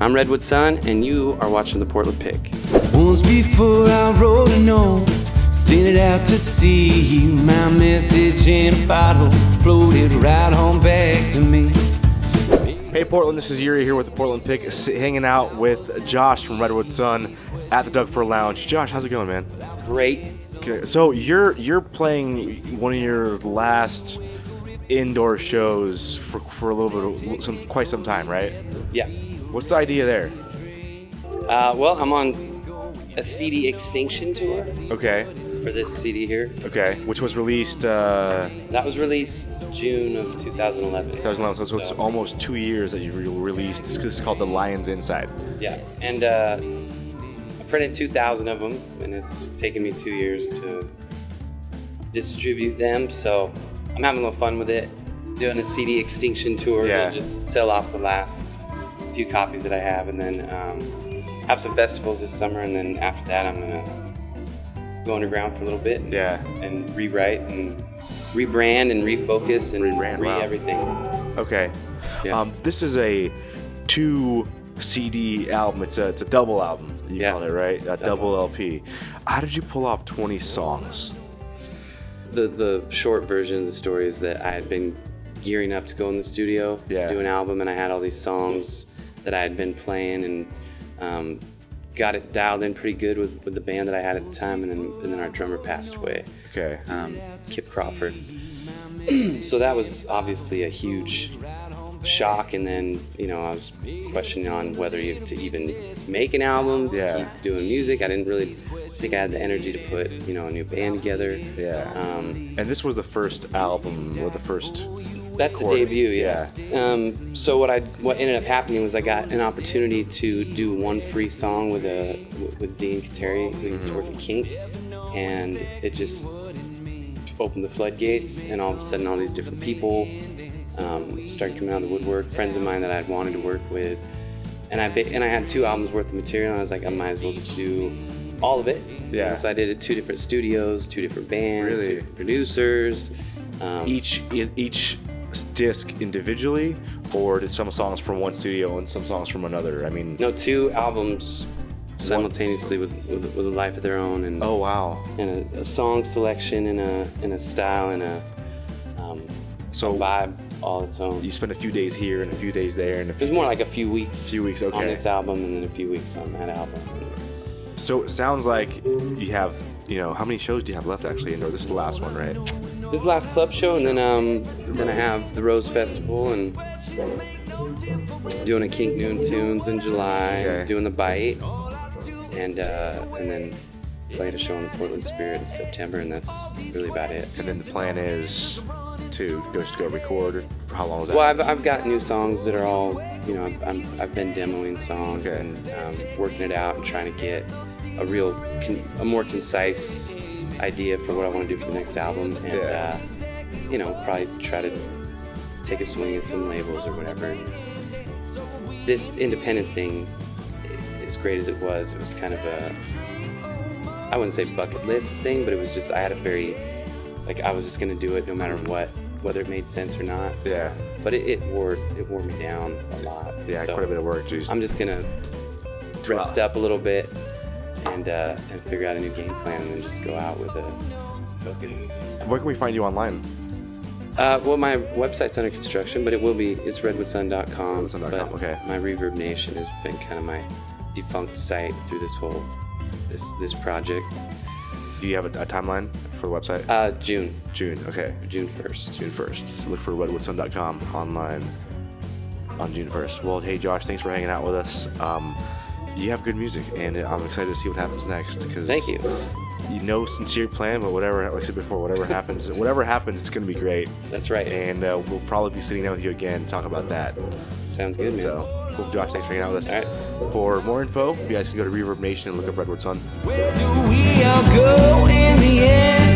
I'm Redwood Son, and you are watching the Portland Pick. Once before I wrote a note, sent it out to sea. My message in a bottle floated right on back to me. Hey Portland, this is Yuri here with the Portland Pick, hanging out with Josh from Redwood Son at the Doug Fir Lounge. Josh, how's it going, man? Great. Okay, so you're playing one of your last indoor shows for a little bit, quite some time, right? Yeah. What's the idea there? Well, I'm on a CD Extinction tour Okay, for this CD here. okay, which was released That was released June of 2011. 2011, so it's almost 2 years that you released. It's called The Lion's Inside. Yeah, and I printed 2,000 of them, and it's taken me 2 years to distribute them, so I'm having a little fun with it, doing a CD Extinction tour. Yeah. To just sell off the last few copies that I have, and then have some festivals this summer, and then after that I'm gonna go underground for a little bit and rewrite and rebrand and refocus and Wow. everything. Okay. Yeah. This is a 2 CD album. It's a double album. You call it, right? A double LP. How did you pull off 20 songs? The short version of the story is that I had been gearing up to go in the studio to do an album, and I had all these songs that I had been playing and got it dialed in pretty good with the band that I had at the time, and then our drummer passed away. Okay. Kip Crawford. So that was obviously a huge shock, and then I was questioning on whether to even make an album, to keep doing music. I didn't really think I had the energy to put a new band together. Yeah. And this was the first album, or the first. That's the debut, yeah. So what ended up happening was I got an opportunity to do one free song with Dean Kateri, who used to work at Kink, and it just opened the floodgates, and all of a sudden all these different people started coming out of the woodwork, friends of mine that I'd wanted to work with, and I had 2 albums worth of material, and I was like, I might as well just do all of it. Yeah. So I did it 2 different studios, 2 different bands, Really? 2 different producers. Each disc individually, or did some songs from one studio and some songs from another? I mean, No, 2 albums simultaneously with a life of their own, and oh wow. and a song selection and a style and a vibe all its own. You spent a few days here and a few days there, and It was more like a few weeks. Okay. On this album, and then a few weeks on that album. So it sounds like you have, how many shows do you have left actually indoor? This is the last one, right? This is the last club show, and then I have the Rose Festival and doing a Kink Noon Tunes in July, Okay. doing the Bite, and then playing a show in the Portland Spirit in September, and that's really about it. And then the plan is to go record. For how long is that? Well, I've got new songs that are all, I've been demoing songs and working it out and trying to get a more concise idea for what I want to do for the next album, and probably try to take a swing at some labels or whatever. And this independent thing, as great as it was kind of I wouldn't say bucket list thing, but it was just, I had a very, I was just going to do it no matter what, whether it made sense or not. Yeah. But it wore me down a lot. Yeah, So quite a bit of work. Geez. I'm just gonna rest up a little bit and figure out a new game plan, and then just go out with a focus. Where can we find you online? Well, my website's under construction, but it's redwoodson.com. Redwoodson.com, okay. My Reverb Nation has been kind of my defunct site through this whole this project. Do you have a timeline for the website? June Okay. June 1st. June 1st. So look for redwoodson.com online on June 1st. Well, hey Josh, thanks for hanging out with us. You have good music, and I'm excited to see what happens next. Thank you. Sincere plan, but whatever, like I said before, whatever happens, it's going to be great. That's right. And we'll probably be sitting down with you again to talk about that. Sounds good, man. So, cool. Josh, thanks for hanging out with us. All right. For more info, you guys can go to Reverb Nation and look up Redwood Son. Where do we all go in the end?